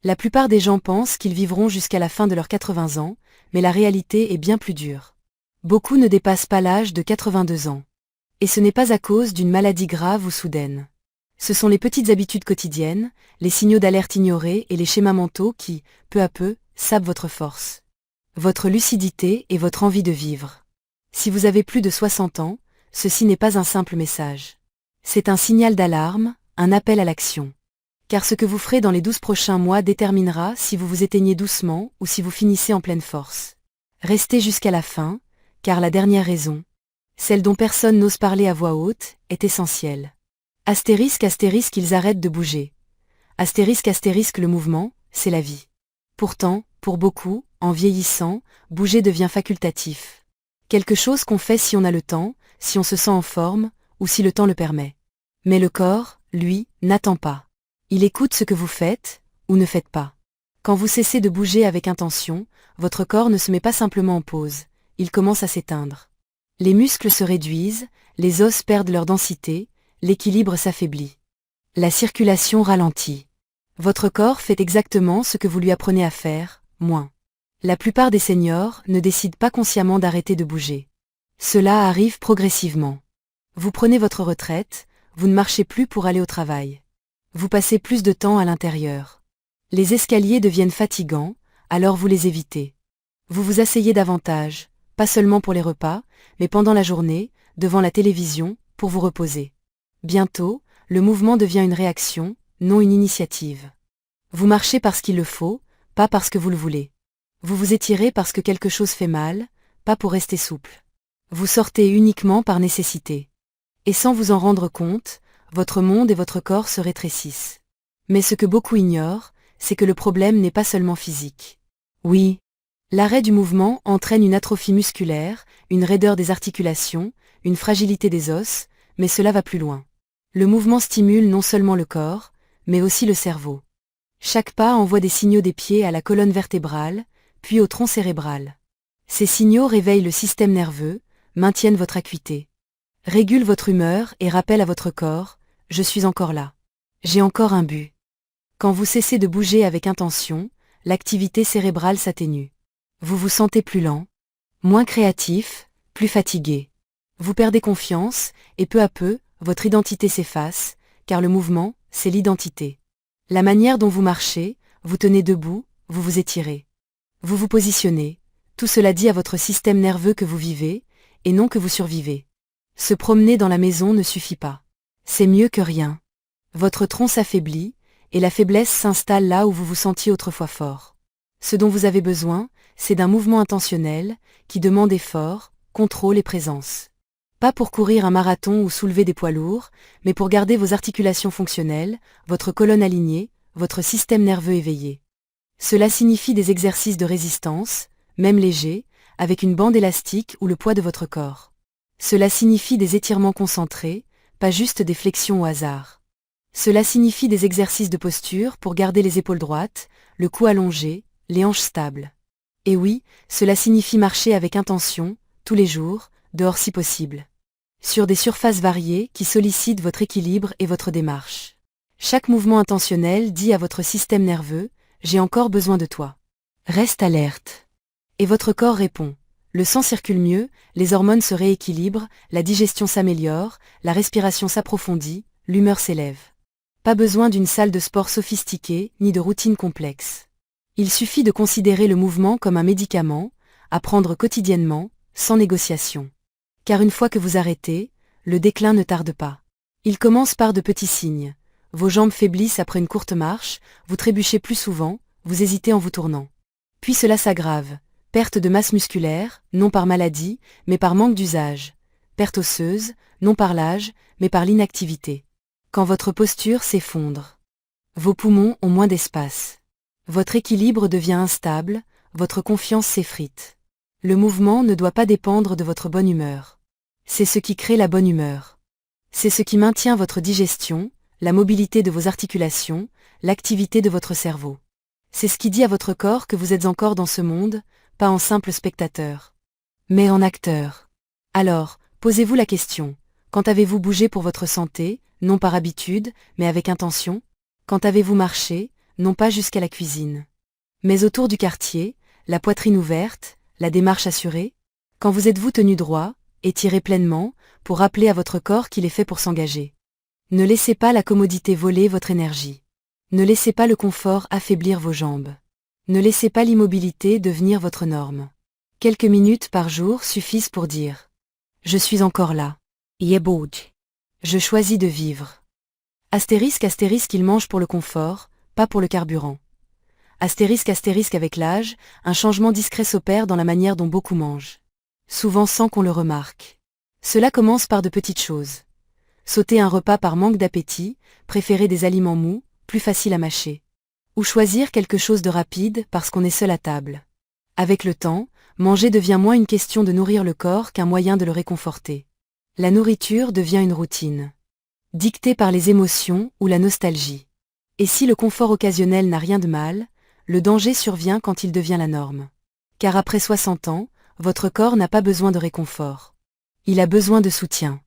La plupart des gens pensent qu'ils vivront jusqu'à la fin de leurs 80 ans, mais la réalité est bien plus dure. Beaucoup ne dépassent pas l'âge de 82 ans. Et ce n'est pas à cause d'une maladie grave ou soudaine. Ce sont les petites habitudes quotidiennes, les signaux d'alerte ignorés et les schémas mentaux qui, peu à peu, sapent votre force, votre lucidité et votre envie de vivre. Si vous avez plus de 60 ans, ceci n'est pas un simple message. C'est un signal d'alarme, un appel à l'action. Car ce que vous ferez dans les 12 prochains mois déterminera si vous vous éteignez doucement ou si vous finissez en pleine force. Restez jusqu'à la fin, car la dernière raison, celle dont personne n'ose parler à voix haute, est essentielle. Astérisque, astérisque, ils arrêtent de bouger. Astérisque, astérisque, le mouvement, c'est la vie. Pourtant, pour beaucoup, en vieillissant, bouger devient facultatif. Quelque chose qu'on fait si on a le temps, si on se sent en forme, ou si le temps le permet. Mais le corps, lui, n'attend pas. Il écoute ce que vous faites, ou ne faites pas. Quand vous cessez de bouger avec intention, votre corps ne se met pas simplement en pause, il commence à s'éteindre. Les muscles se réduisent, les os perdent leur densité, l'équilibre s'affaiblit. La circulation ralentit. Votre corps fait exactement ce que vous lui apprenez à faire, moins. La plupart des seniors ne décident pas consciemment d'arrêter de bouger. Cela arrive progressivement. Vous prenez votre retraite, vous ne marchez plus pour aller au travail. Vous passez plus de temps à l'intérieur. Les escaliers deviennent fatigants, alors vous les évitez. Vous vous asseyez davantage, pas seulement pour les repas, mais pendant la journée, devant la télévision, pour vous reposer. Bientôt, le mouvement devient une réaction, non une initiative. Vous marchez parce qu'il le faut, pas parce que vous le voulez. Vous vous étirez parce que quelque chose fait mal, pas pour rester souple. Vous sortez uniquement par nécessité. Et sans vous en rendre compte, votre monde et votre corps se rétrécissent. Mais ce que beaucoup ignorent, c'est que le problème n'est pas seulement physique. Oui, l'arrêt du mouvement entraîne une atrophie musculaire, une raideur des articulations, une fragilité des os, mais cela va plus loin. Le mouvement stimule non seulement le corps, mais aussi le cerveau. Chaque pas envoie des signaux des pieds à la colonne vertébrale, puis au tronc cérébral. Ces signaux réveillent le système nerveux, maintiennent votre acuité, régulent votre humeur et rappellent à votre corps « Je suis encore là. J'ai encore un but ». Quand vous cessez de bouger avec intention, l'activité cérébrale s'atténue. Vous vous sentez plus lent, moins créatif, plus fatigué. Vous perdez confiance, et peu à peu, votre identité s'efface, car le mouvement, c'est l'identité. La manière dont vous marchez, vous tenez debout, vous vous étirez. Vous vous positionnez, tout cela dit à votre système nerveux que vous vivez, et non que vous survivez. Se promener dans la maison ne suffit pas. C'est mieux que rien. Votre tronc s'affaiblit, et la faiblesse s'installe là où vous vous sentiez autrefois fort. Ce dont vous avez besoin, c'est d'un mouvement intentionnel, qui demande effort, contrôle et présence. Pas pour courir un marathon ou soulever des poids lourds, mais pour garder vos articulations fonctionnelles, votre colonne alignée, votre système nerveux éveillé. Cela signifie des exercices de résistance, même légers, avec une bande élastique ou le poids de votre corps. Cela signifie des étirements concentrés, pas juste des flexions au hasard. Cela signifie des exercices de posture pour garder les épaules droites, le cou allongé, les hanches stables. Et oui, cela signifie marcher avec intention, tous les jours, dehors si possible. Sur des surfaces variées qui sollicitent votre équilibre et votre démarche. Chaque mouvement intentionnel dit à votre système nerveux « J'ai encore besoin de toi. Reste alerte ». Et votre corps répond. Le sang circule mieux, les hormones se rééquilibrent, la digestion s'améliore, la respiration s'approfondit, l'humeur s'élève. Pas besoin d'une salle de sport sophistiquée, ni de routine complexe. Il suffit de considérer le mouvement comme un médicament, à prendre quotidiennement, sans négociation. Car une fois que vous arrêtez, le déclin ne tarde pas. Il commence par de petits signes. Vos jambes faiblissent après une courte marche, vous trébuchez plus souvent, vous hésitez en vous tournant. Puis cela s'aggrave. Perte de masse musculaire, non par maladie, mais par manque d'usage. Perte osseuse, non par l'âge, mais par l'inactivité. Quand votre posture s'effondre. Vos poumons ont moins d'espace. Votre équilibre devient instable, votre confiance s'effrite. Le mouvement ne doit pas dépendre de votre bonne humeur. C'est ce qui crée la bonne humeur. C'est ce qui maintient votre digestion, la mobilité de vos articulations, l'activité de votre cerveau. C'est ce qui dit à votre corps que vous êtes encore dans ce monde, pas en simple spectateur, mais en acteur. Alors, posez-vous la question, quand avez-vous bougé pour votre santé, non par habitude, mais avec intention? Quand avez-vous marché, non pas jusqu'à la cuisine. Mais autour du quartier, la poitrine ouverte, la démarche assurée. Quand vous êtes-vous tenu droit, étiré pleinement, pour rappeler à votre corps qu'il est fait pour s'engager. Ne laissez pas la commodité voler votre énergie. Ne laissez pas le confort affaiblir vos jambes. Ne laissez pas l'immobilité devenir votre norme. Quelques minutes par jour suffisent pour dire « Je suis encore là. Je choisis de vivre. » Astérisque, il mange pour le confort, pas pour le carburant. Astérisque avec l'âge, un changement discret s'opère dans la manière dont beaucoup mangent. Souvent sans qu'on le remarque. Cela commence par de petites choses. Sauter un repas par manque d'appétit, préférer des aliments mous, plus faciles à mâcher. Ou choisir quelque chose de rapide parce qu'on est seul à table. Avec le temps, manger devient moins une question de nourrir le corps qu'un moyen de le réconforter. La nourriture devient une routine. Dictée par les émotions ou la nostalgie. Et si le confort occasionnel n'a rien de mal, le danger survient quand il devient la norme. Car après 60 ans, votre corps n'a pas besoin de réconfort. Il a besoin de soutien.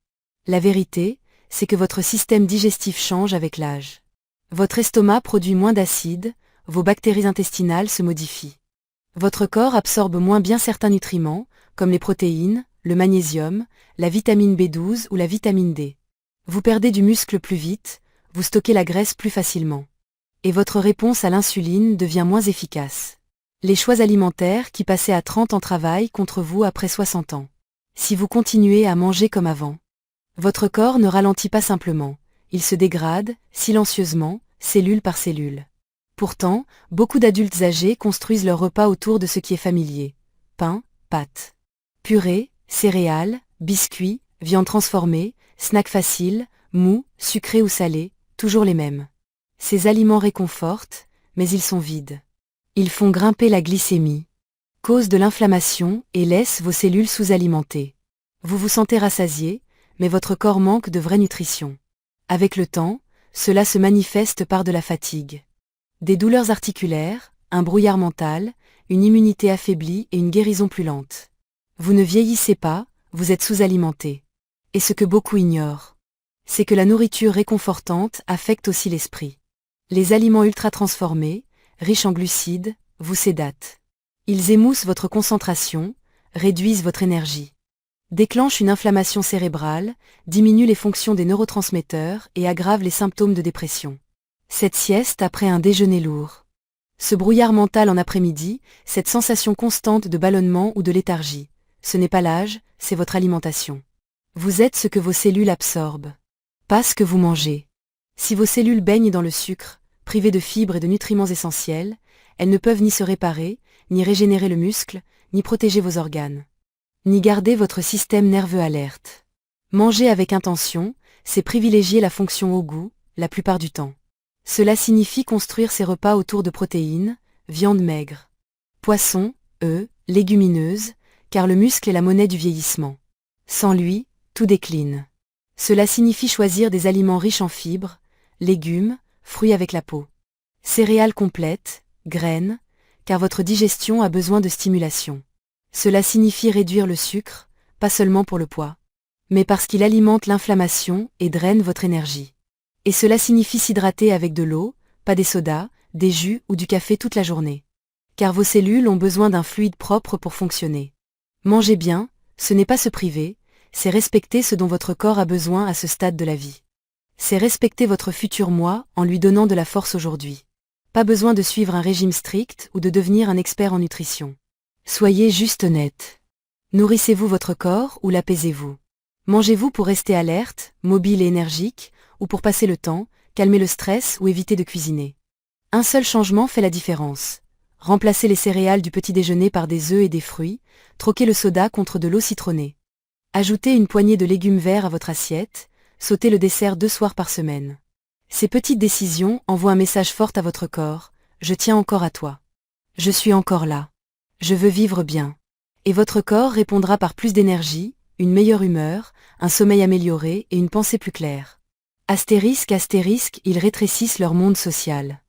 La vérité, c'est que votre système digestif change avec l'âge. Votre estomac produit moins d'acide, vos bactéries intestinales se modifient. Votre corps absorbe moins bien certains nutriments, comme les protéines, le magnésium, la vitamine B12 ou la vitamine D. Vous perdez du muscle plus vite, vous stockez la graisse plus facilement. Et votre réponse à l'insuline devient moins efficace. Les choix alimentaires qui passaient à 30 ans travaillent contre vous après 60 ans. Si vous continuez à manger comme avant, votre corps ne ralentit pas simplement, il se dégrade, silencieusement, cellule par cellule. Pourtant, beaucoup d'adultes âgés construisent leur repas autour de ce qui est familier. Pain, pâtes, purée, céréales, biscuits, viande transformée, snacks faciles, mous, sucrés ou salés, toujours les mêmes. Ces aliments réconfortent, mais ils sont vides. Ils font grimper la glycémie, causent de l'inflammation et laissent vos cellules sous-alimentées. Vous vous sentez rassasié, mais votre corps manque de vraie nutrition. Avec le temps, cela se manifeste par de la fatigue. Des douleurs articulaires, un brouillard mental, une immunité affaiblie et une guérison plus lente. Vous ne vieillissez pas, vous êtes sous-alimenté. Et ce que beaucoup ignorent, c'est que la nourriture réconfortante affecte aussi l'esprit. Les aliments ultra-transformés, riches en glucides, vous sédatent. Ils émoussent votre concentration, réduisent votre énergie. Déclenchent une inflammation cérébrale, diminuent les fonctions des neurotransmetteurs et aggravent les symptômes de dépression. Cette sieste après un déjeuner lourd. Ce brouillard mental en après-midi, cette sensation constante de ballonnement ou de léthargie. Ce n'est pas l'âge, c'est votre alimentation. Vous êtes ce que vos cellules absorbent. Pas ce que vous mangez. Si vos cellules baignent dans le sucre, privées de fibres et de nutriments essentiels, elles ne peuvent ni se réparer, ni régénérer le muscle, ni protéger vos organes. Ni garder votre système nerveux alerte. Manger avec intention, c'est privilégier la fonction au goût, la plupart du temps. Cela signifie construire ses repas autour de protéines, viande maigre, poissons, œufs, légumineuses, car le muscle est la monnaie du vieillissement. Sans lui, tout décline. Cela signifie choisir des aliments riches en fibres, légumes, fruits avec la peau. Céréales complètes, graines, car votre digestion a besoin de stimulation. Cela signifie réduire le sucre, pas seulement pour le poids, mais parce qu'il alimente l'inflammation et draine votre énergie. Et cela signifie s'hydrater avec de l'eau, pas des sodas, des jus ou du café toute la journée. Car vos cellules ont besoin d'un fluide propre pour fonctionner. Manger bien, ce n'est pas se priver, c'est respecter ce dont votre corps a besoin à ce stade de la vie. C'est respecter votre futur moi en lui donnant de la force aujourd'hui. Pas besoin de suivre un régime strict ou de devenir un expert en nutrition. Soyez juste honnête. Nourrissez-vous votre corps ou l'apaisez-vous? Mangez-vous pour rester alerte, mobile et énergique, ou pour passer le temps, calmer le stress ou éviter de cuisiner? Un seul changement fait la différence. Remplacez les céréales du petit déjeuner par des œufs et des fruits, troquez le soda contre de l'eau citronnée. Ajoutez une poignée de légumes verts à votre assiette, sautez le dessert 2 soirs par semaine. Ces petites décisions envoient un message fort à votre corps, je tiens encore à toi. Je suis encore là. Je veux vivre bien. Et votre corps répondra par plus d'énergie, une meilleure humeur, un sommeil amélioré et une pensée plus claire. Astérisque, ils rétrécissent leur monde social.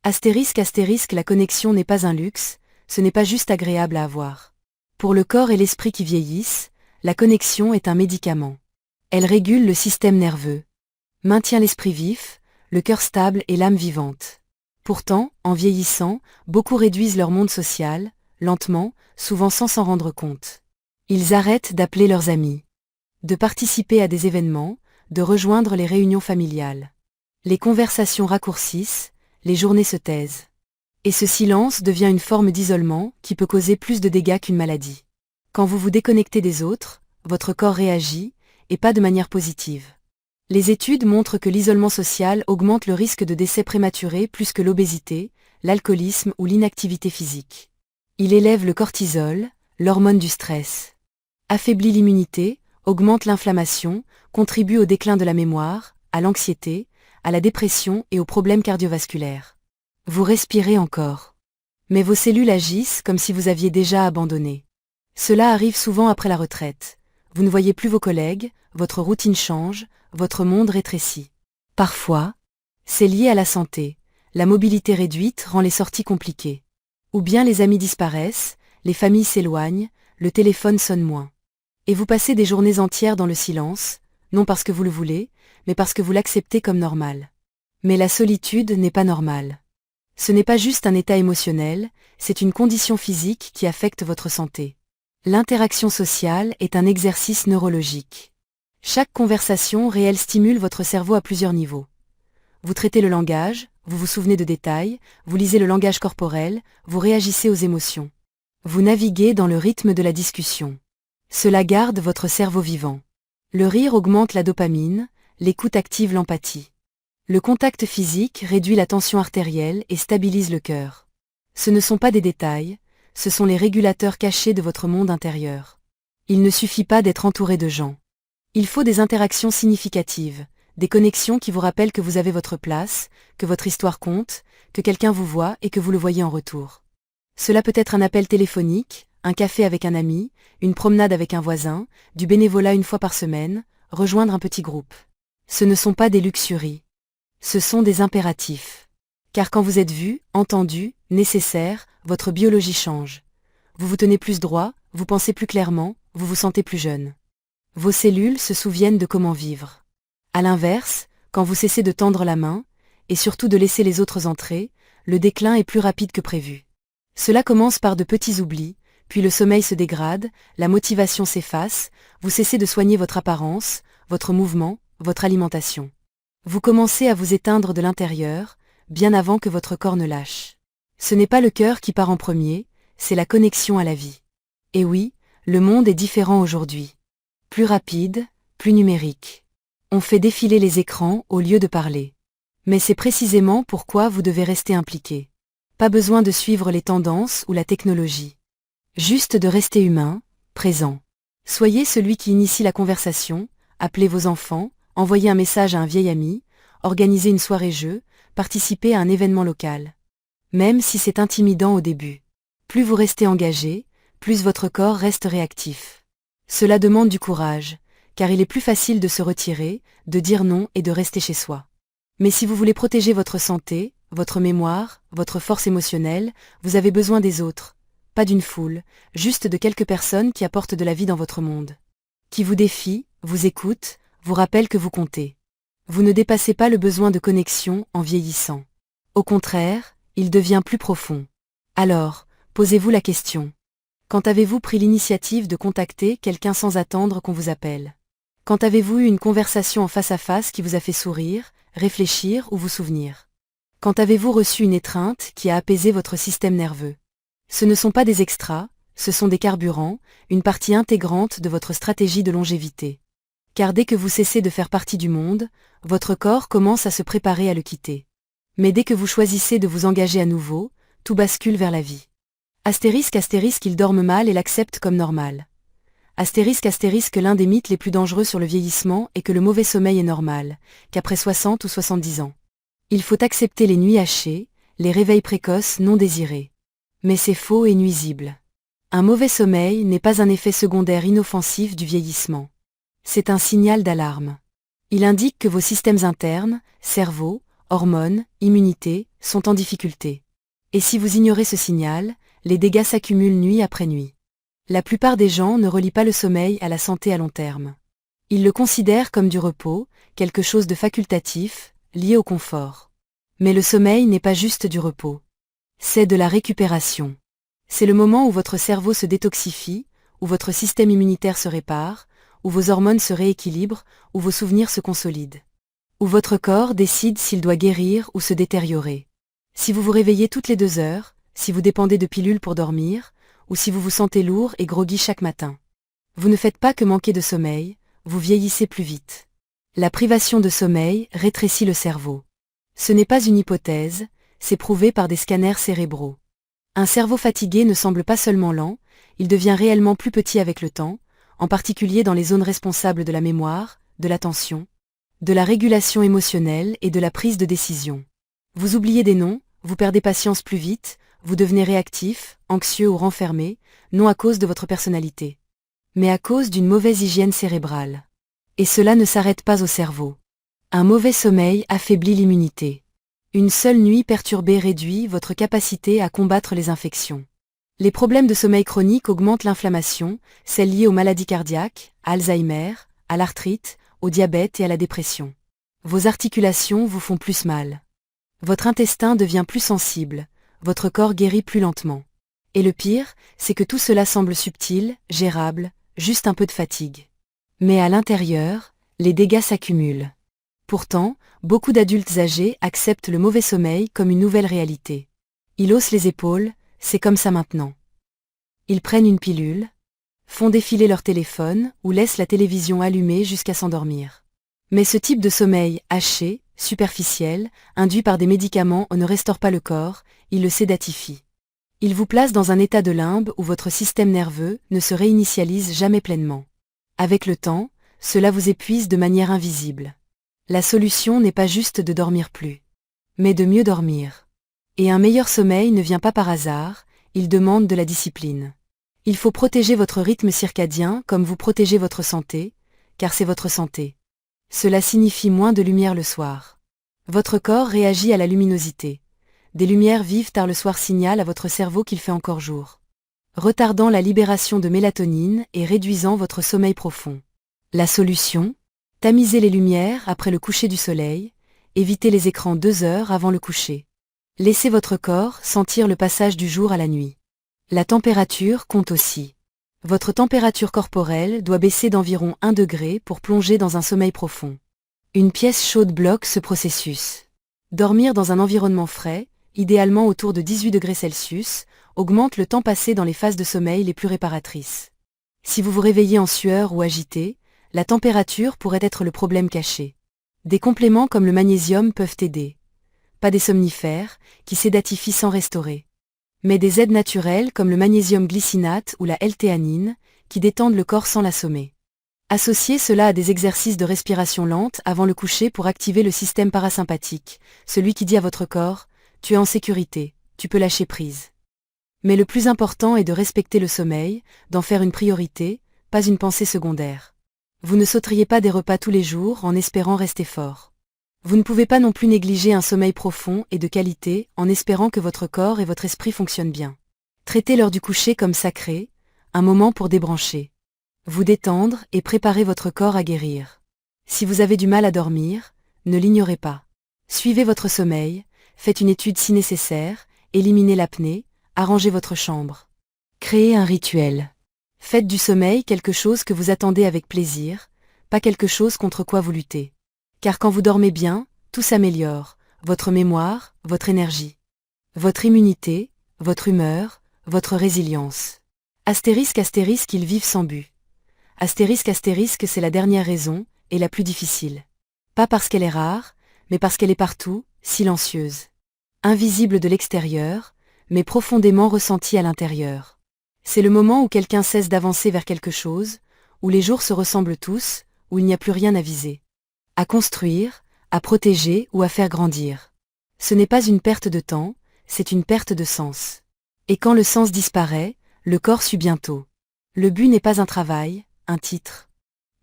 Astérisque, la connexion n'est pas un luxe, ce n'est pas juste agréable à avoir. Pour le corps et l'esprit qui vieillissent, la connexion est un médicament. Elle régule le système nerveux, maintient l'esprit vif, le cœur stable et l'âme vivante. Pourtant, en vieillissant, beaucoup réduisent leur monde social, lentement, souvent sans s'en rendre compte. Ils arrêtent d'appeler leurs amis, de participer à des événements, de rejoindre les réunions familiales. Les conversations raccourcissent, les journées se taisent. Et ce silence devient une forme d'isolement qui peut causer plus de dégâts qu'une maladie. Quand vous vous déconnectez des autres, votre corps réagit, et pas de manière positive. Les études montrent que l'isolement social augmente le risque de décès prématuré plus que l'obésité, l'alcoolisme ou l'inactivité physique. Il élève le cortisol, l'hormone du stress. Affaiblit l'immunité, augmente l'inflammation, contribue au déclin de la mémoire, à l'anxiété, à la dépression et aux problèmes cardiovasculaires. Vous respirez encore. Mais vos cellules agissent comme si vous aviez déjà abandonné. Cela arrive souvent après la retraite. Vous ne voyez plus vos collègues, votre routine change, votre monde rétrécit. Parfois, c'est lié à la santé. La mobilité réduite rend les sorties compliquées. Ou bien les amis disparaissent, les familles s'éloignent, le téléphone sonne moins. Et vous passez des journées entières dans le silence, non parce que vous le voulez, mais parce que vous l'acceptez comme normal. Mais la solitude n'est pas normale. Ce n'est pas juste un état émotionnel, c'est une condition physique qui affecte votre santé. L'interaction sociale est un exercice neurologique. Chaque conversation réelle stimule votre cerveau à plusieurs niveaux. Vous traitez le langage, vous vous souvenez de détails, vous lisez le langage corporel, vous réagissez aux émotions. Vous naviguez dans le rythme de la discussion. Cela garde votre cerveau vivant. Le rire augmente la dopamine, l'écoute active l'empathie. Le contact physique réduit la tension artérielle et stabilise le cœur. Ce ne sont pas des détails, ce sont les régulateurs cachés de votre monde intérieur. Il ne suffit pas d'être entouré de gens. Il faut des interactions significatives, des connexions qui vous rappellent que vous avez votre place, que votre histoire compte, que quelqu'un vous voit et que vous le voyez en retour. Cela peut être un appel téléphonique, un café avec un ami, une promenade avec un voisin, du bénévolat une fois par semaine, rejoindre un petit groupe. Ce ne sont pas des luxuries. Ce sont des impératifs. Car quand vous êtes vu, entendu, nécessaire, votre biologie change. Vous vous tenez plus droit, vous pensez plus clairement, vous vous sentez plus jeune. Vos cellules se souviennent de comment vivre. À l'inverse, quand vous cessez de tendre la main, et surtout de laisser les autres entrer, le déclin est plus rapide que prévu. Cela commence par de petits oublis, puis le sommeil se dégrade, la motivation s'efface, vous cessez de soigner votre apparence, votre mouvement, votre alimentation. Vous commencez à vous éteindre de l'intérieur, bien avant que votre corps ne lâche. Ce n'est pas le cœur qui part en premier, c'est la connexion à la vie. Et oui, le monde est différent aujourd'hui. Plus rapide, plus numérique. On fait défiler les écrans au lieu de parler. Mais c'est précisément pourquoi vous devez rester impliqué. Pas besoin de suivre les tendances ou la technologie. Juste de rester humain, présent. Soyez celui qui initie la conversation, appelez vos enfants, envoyez un message à un vieil ami, organisez une soirée-jeu, participez à un événement local. Même si c'est intimidant au début. Plus vous restez engagé, plus votre corps reste réactif. Cela demande du courage, car il est plus facile de se retirer, de dire non et de rester chez soi. Mais si vous voulez protéger votre santé, votre mémoire, votre force émotionnelle, vous avez besoin des autres. Pas d'une foule, juste de quelques personnes qui apportent de la vie dans votre monde. Qui vous défient, vous écoutent, vous rappellent que vous comptez. Vous ne dépassez pas le besoin de connexion en vieillissant. Au contraire, il devient plus profond. Alors, posez-vous la question. Quand avez-vous pris l'initiative de contacter quelqu'un sans attendre qu'on vous appelle? Quand avez-vous eu une conversation en face à face qui vous a fait sourire, réfléchir ou vous souvenir? Quand avez-vous reçu une étreinte qui a apaisé votre système nerveux? Ce ne sont pas des extras, ce sont des carburants, une partie intégrante de votre stratégie de longévité. Car dès que vous cessez de faire partie du monde, votre corps commence à se préparer à le quitter. Mais dès que vous choisissez de vous engager à nouveau, tout bascule vers la vie. Astérisque, ils dorment mal et l'acceptent comme normal. Astérisque, l'un des mythes les plus dangereux sur le vieillissement est que le mauvais sommeil est normal, qu'après 60 ou 70 ans. Il faut accepter les nuits hachées, les réveils précoces non désirés. Mais c'est faux et nuisible. Un mauvais sommeil n'est pas un effet secondaire inoffensif du vieillissement. C'est un signal d'alarme. Il indique que vos systèmes internes, cerveau, hormones, immunité, sont en difficulté. Et si vous ignorez ce signal, les dégâts s'accumulent nuit après nuit. La plupart des gens ne relient pas le sommeil à la santé à long terme. Ils le considèrent comme du repos, quelque chose de facultatif, lié au confort. Mais le sommeil n'est pas juste du repos. C'est de la récupération. C'est le moment où votre cerveau se détoxifie, où votre système immunitaire se répare, où vos hormones se rééquilibrent, où vos souvenirs se consolident. Où votre corps décide s'il doit guérir ou se détériorer. Si vous vous réveillez toutes les 2 heures, si vous dépendez de pilules pour dormir, ou si vous vous sentez lourd et groggy chaque matin. Vous ne faites pas que manquer de sommeil, vous vieillissez plus vite. La privation de sommeil rétrécit le cerveau. Ce n'est pas une hypothèse, c'est prouvé par des scanners cérébraux. Un cerveau fatigué ne semble pas seulement lent, il devient réellement plus petit avec le temps, en particulier dans les zones responsables de la mémoire, de l'attention, de la régulation émotionnelle et de la prise de décision. Vous oubliez des noms, vous perdez patience plus vite, vous devenez réactif, anxieux ou renfermé, non à cause de votre personnalité, mais à cause d'une mauvaise hygiène cérébrale. Et cela ne s'arrête pas au cerveau. Un mauvais sommeil affaiblit l'immunité. Une seule nuit perturbée réduit votre capacité à combattre les infections. Les problèmes de sommeil chronique augmentent l'inflammation, celles liées aux maladies cardiaques, à Alzheimer, à l'arthrite, au diabète et à la dépression. Vos articulations vous font plus mal. Votre intestin devient plus sensible, votre corps guérit plus lentement. Et le pire, c'est que tout cela semble subtil, gérable, juste un peu de fatigue. Mais à l'intérieur, les dégâts s'accumulent. Pourtant, beaucoup d'adultes âgés acceptent le mauvais sommeil comme une nouvelle réalité. Ils haussent les épaules, c'est comme ça maintenant. Ils prennent une pilule, font défiler leur téléphone ou laissent la télévision allumée jusqu'à s'endormir. Mais ce type de sommeil haché, superficiel, induit par des médicaments ne restaure pas le corps, il le sédatifie. Il vous place dans un état de limbe où votre système nerveux ne se réinitialise jamais pleinement. Avec le temps, cela vous épuise de manière invisible. La solution n'est pas juste de dormir plus, mais de mieux dormir. Et un meilleur sommeil ne vient pas par hasard, il demande de la discipline. Il faut protéger votre rythme circadien comme vous protégez votre santé, car c'est votre santé. Cela signifie moins de lumière le soir. Votre corps réagit à la luminosité. Des lumières vives tard le soir signalent à votre cerveau qu'il fait encore jour, retardant la libération de mélatonine et réduisant votre sommeil profond. La solution ? Tamiser les lumières après le coucher du soleil, évitez les écrans 2 heures avant le coucher. Laissez votre corps sentir le passage du jour à la nuit. La température compte aussi. Votre température corporelle doit baisser d'environ 1 degré pour plonger dans un sommeil profond. Une pièce chaude bloque ce processus. Dormir dans un environnement frais, idéalement autour de 18 degrés Celsius, augmente le temps passé dans les phases de sommeil les plus réparatrices. Si vous vous réveillez en sueur ou agité, la température pourrait être le problème caché. Des compléments comme le magnésium peuvent aider. Pas des somnifères, qui sédatifient sans restaurer. Mais des aides naturelles comme le magnésium glycinate ou la L-théanine, qui détendent le corps sans l'assommer. Associez cela à des exercices de respiration lente avant le coucher pour activer le système parasympathique, celui qui dit à votre corps « Tu es en sécurité, tu peux lâcher prise ». Mais le plus important est de respecter le sommeil, d'en faire une priorité, pas une pensée secondaire. Vous ne sauteriez pas des repas tous les jours en espérant rester fort. Vous ne pouvez pas non plus négliger un sommeil profond et de qualité en espérant que votre corps et votre esprit fonctionnent bien. Traitez l'heure du coucher comme sacrée, un moment pour débrancher. Vous détendre et préparer votre corps à guérir. Si vous avez du mal à dormir, ne l'ignorez pas. Suivez votre sommeil, faites une étude si nécessaire, éliminez l'apnée, arrangez votre chambre. Créez un rituel. Faites du sommeil quelque chose que vous attendez avec plaisir, pas quelque chose contre quoi vous luttez. Car quand vous dormez bien, tout s'améliore, votre mémoire, votre énergie, votre immunité, votre humeur, votre résilience. Astérisque, ils vivent sans but. Astérisque, c'est la dernière raison, et la plus difficile. Pas parce qu'elle est rare, mais parce qu'elle est partout, silencieuse. Invisible de l'extérieur, mais profondément ressentie à l'intérieur. C'est le moment où quelqu'un cesse d'avancer vers quelque chose, où les jours se ressemblent tous, où il n'y a plus rien à viser. À construire, à protéger ou à faire grandir. Ce n'est pas une perte de temps, c'est une perte de sens. Et quand le sens disparaît, le corps suit bientôt. Le but n'est pas un travail, un titre,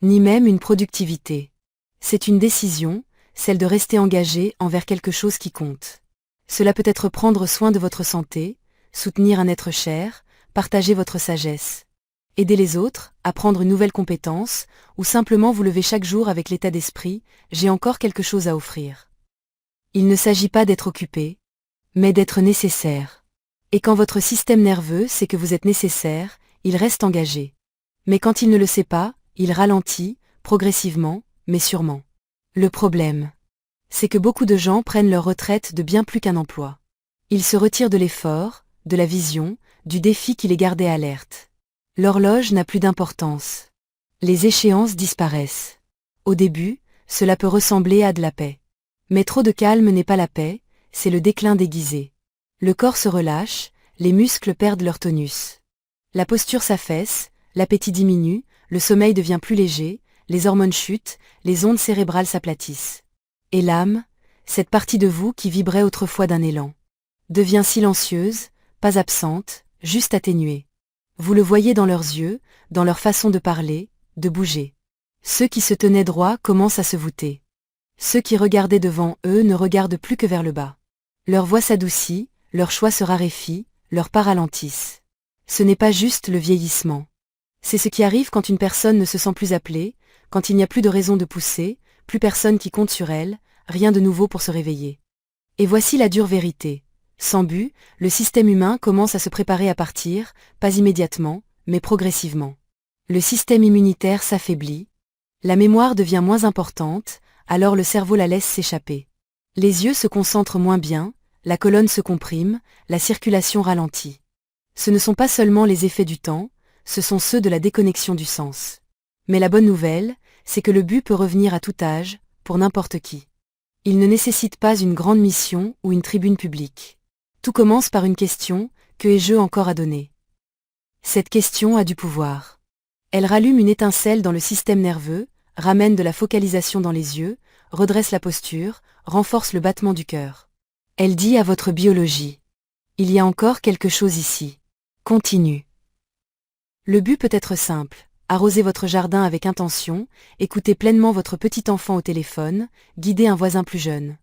ni même une productivité. C'est une décision, celle de rester engagé envers quelque chose qui compte. Cela peut être prendre soin de votre santé, soutenir un être cher, partager votre sagesse, aider les autres, apprendre une nouvelle compétence, ou simplement vous lever chaque jour avec l'état d'esprit « j'ai encore quelque chose à offrir ». Il ne s'agit pas d'être occupé, mais d'être nécessaire. Et quand votre système nerveux sait que vous êtes nécessaire, il reste engagé. Mais quand il ne le sait pas, il ralentit, progressivement, mais sûrement. Le problème, c'est que beaucoup de gens prennent leur retraite de bien plus qu'un emploi. Ils se retirent de l'effort, de la vision, du défi qui les gardait alertes. L'horloge n'a plus d'importance. Les échéances disparaissent. Au début, cela peut ressembler à de la paix. Mais trop de calme n'est pas la paix, c'est le déclin déguisé. Le corps se relâche, les muscles perdent leur tonus. La posture s'affaisse, l'appétit diminue, le sommeil devient plus léger, les hormones chutent, les ondes cérébrales s'aplatissent. Et l'âme, cette partie de vous qui vibrait autrefois d'un élan, devient silencieuse, pas absente, juste atténuée. Vous le voyez dans leurs yeux, dans leur façon de parler, de bouger. Ceux qui se tenaient droit commencent à se voûter. Ceux qui regardaient devant eux ne regardent plus que vers le bas. Leur voix s'adoucit, leur choix se raréfie, leurs pas ralentissent. Ce n'est pas juste le vieillissement. C'est ce qui arrive quand une personne ne se sent plus appelée, quand il n'y a plus de raison de pousser, plus personne qui compte sur elle, rien de nouveau pour se réveiller. Et voici la dure vérité. Sans but, le système humain commence à se préparer à partir, pas immédiatement, mais progressivement. Le système immunitaire s'affaiblit. La mémoire devient moins importante, alors le cerveau la laisse s'échapper. Les yeux se concentrent moins bien, la colonne se comprime, la circulation ralentit. Ce ne sont pas seulement les effets du temps, ce sont ceux de la déconnexion du sens. Mais la bonne nouvelle, c'est que le but peut revenir à tout âge, pour n'importe qui. Il ne nécessite pas une grande mission ou une tribune publique. Tout commence par une question, que ai-je encore à donner? Cette question a du pouvoir. Elle rallume une étincelle dans le système nerveux, ramène de la focalisation dans les yeux, redresse la posture, renforce le battement du cœur. Elle dit à votre biologie: il y a encore quelque chose ici. Continue. Le but peut être simple: arroser votre jardin avec intention, écouter pleinement votre petit enfant au téléphone, guider un voisin plus jeune.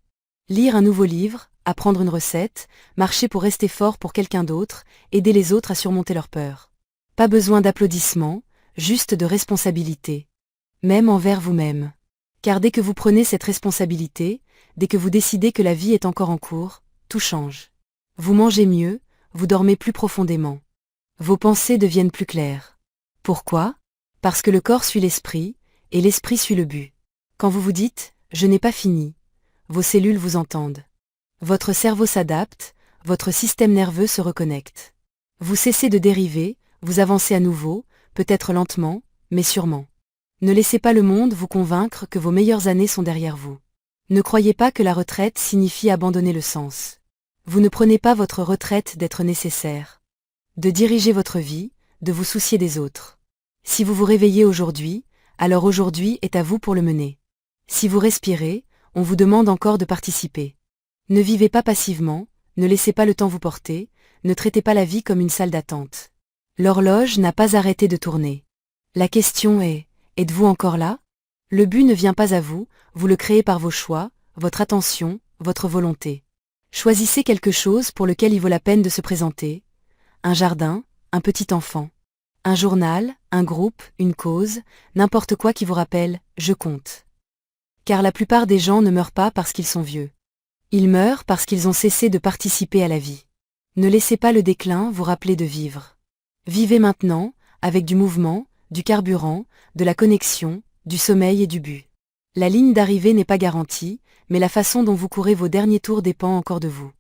Lire un nouveau livre, apprendre une recette, marcher pour rester fort pour quelqu'un d'autre, aider les autres à surmonter leurs peurs. Pas besoin d'applaudissements, juste de responsabilité. Même envers vous-même. Car dès que vous prenez cette responsabilité, dès que vous décidez que la vie est encore en cours, tout change. Vous mangez mieux, vous dormez plus profondément. Vos pensées deviennent plus claires. Pourquoi? Parce que le corps suit l'esprit, et l'esprit suit le but. Quand vous vous dites « je n'ai pas fini », vos cellules vous entendent. Votre cerveau s'adapte, votre système nerveux se reconnecte. Vous cessez de dériver, vous avancez à nouveau, peut-être lentement, mais sûrement. Ne laissez pas le monde vous convaincre que vos meilleures années sont derrière vous. Ne croyez pas que la retraite signifie abandonner le sens. Vous ne prenez pas votre retraite d'être nécessaire. De diriger votre vie, de vous soucier des autres. Si vous vous réveillez aujourd'hui, alors aujourd'hui est à vous pour le mener. Si vous respirez, on vous demande encore de participer. Ne vivez pas passivement, ne laissez pas le temps vous porter, ne traitez pas la vie comme une salle d'attente. L'horloge n'a pas arrêté de tourner. La question est, êtes-vous encore là? Le but ne vient pas à vous, vous le créez par vos choix, votre attention, votre volonté. Choisissez quelque chose pour lequel il vaut la peine de se présenter. Un jardin, un petit enfant. Un journal, un groupe, une cause, n'importe quoi qui vous rappelle « je compte ». Car la plupart des gens ne meurent pas parce qu'ils sont vieux. Ils meurent parce qu'ils ont cessé de participer à la vie. Ne laissez pas le déclin vous rappeler de vivre. Vivez maintenant, avec du mouvement, du carburant, de la connexion, du sommeil et du but. La ligne d'arrivée n'est pas garantie, mais la façon dont vous courez vos derniers tours dépend encore de vous.